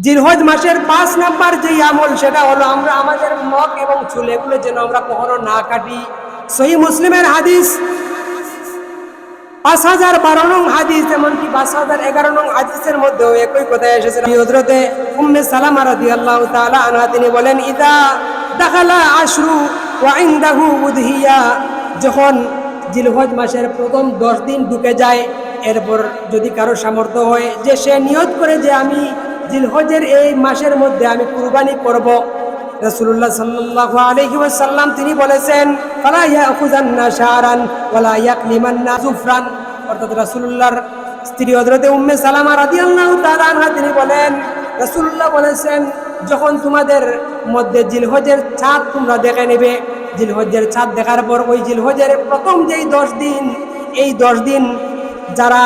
জিলহজ মাসের 5 নাম্বার যে আমল সেটা হলো আমরা আমাদের নখ এবং চুল এগুলো যেন আমরা কখনো না কাটি। সহিহ মুসলিমের হাদিস 5012 নং হাদিস, এমনকি 5011 নং হাদিসের মধ্যেও একই কথা এসেছে। হযরতে উম্মে সালামা রাদিয়াল্লাহু তাআলা আনহা তিনি বলেন, ইদা দাখালা আশরু ওয়া ইনদাহু উদহিয়া, যখন জিলহজ মাসের প্রথম 10 দিন ঢুকে যায়, এরপর যদি কারো সামর্থ্য হয় যে সে নিয়ত করে যে আমি জিলহজের এই মাসের মধ্যে আমি কুরবানি করব, রাসূলুল্লাহ সাল্লাল্লাহু আলাইহি ওয়াসাল্লাম তিনি বলেছেন, ফালা ইয়াখুযান্না শারান ওয়ালা ইয়াকলিমান্না যুফরান। অর্থাৎ রাসূলুল্লাহর স্ত্রী হযরতে উম্মে সালামা রাদিয়াল্লাহু তাআলা আনহা তিনি বলেন, রাসূলুল্লাহ বলেছেন যখন তোমাদের মধ্যে জিলহজের চাঁদ তোমরা দেখে নেবে, জিলহজের চাঁদ দেখার পর ওই জিলহজের প্রথম যেই 10 দিন, এই 10 দিন যারা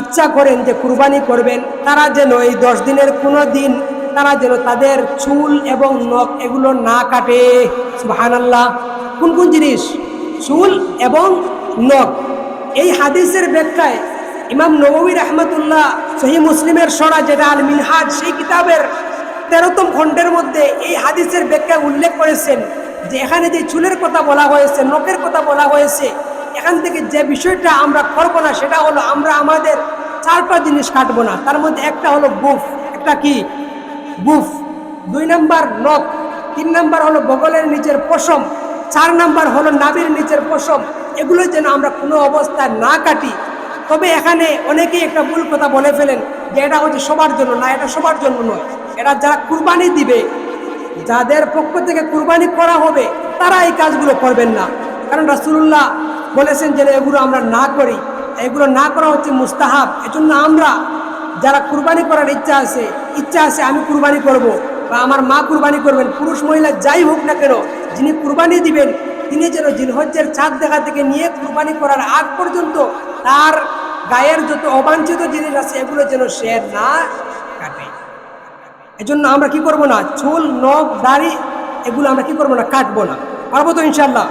ইচ্ছা করেন যে কুরবানি করবেন, তারা যেন এই 10 দিনের কোনো দিন তারা যেন তাদের চুল এবং নখ এগুলো না কাটে। সুবহানাল্লাহ। কোন কোন জিনিস? চুল এবং নখ। এই হাদিসের ব্যাখ্যায় ইমাম নববী রাহমাতুল্লাহ সহিহ মুসলিমের সরা যেটা আল মিনহাজ, সেই কিতাবের 13তম খণ্ডের মধ্যে এই হাদিসের ব্যাখ্যা উল্লেখ করেছেন যে এখানে যে চুলের কথা বলা হয়েছে, নখের কথা বলা হয়েছে, এখান থেকে যে বিষয়টা আমরা করবো না সেটা হলো আমরা আমাদের 4টা জিনিস কাটবো না। তার মধ্যে একটা হলো গুফ, একটা কি গুফ, 2 নাম্বার নখ, 3 নাম্বার হলো বগলের নিচের পশম, 4 নাম্বার হলো নাভির নিচের পশম। এগুলো যেন আমরা কোনো অবস্থায় না কাটি। তবে এখানে অনেকেই একটা ভুল কথা বলে ফেলেন যে এটা হচ্ছে সবার জন্য, না, এটা সবার জন্য নয়। এটা যারা কুরবানি দিবে, যাদের পক্ষ থেকে কুরবানি করা হবে, তারা এই কাজগুলো করবেন না। কারণ রাসূলুল্লাহ বলেছেন যে এগুলো আমরা না করি, এগুলো না করা হচ্ছে মুস্তাহাব। এজন্য আমরা যারা কুরবানি করার ইচ্ছা আছে আমি কুরবানি করব বা আমার মা কুরবানি করবেন, পুরুষ মহিলা যাই হোক না কেন, যিনি কুরবানি দিবেন তিনি যেন জিলহজ্জের চাঁদ দেখা থেকে নিয়ে কুরবানি করার আগ পর্যন্ত তার গায়ের যত অবাঞ্ছিত জিনিস আছে এগুলো যেন সে না কাটে। এজন্য আমরা কি করব না, চুল, নখ, দাড়ি এগুলো আমরা কি করব না, কাটবো না। পারবো তো ইনশাআল্লাহ?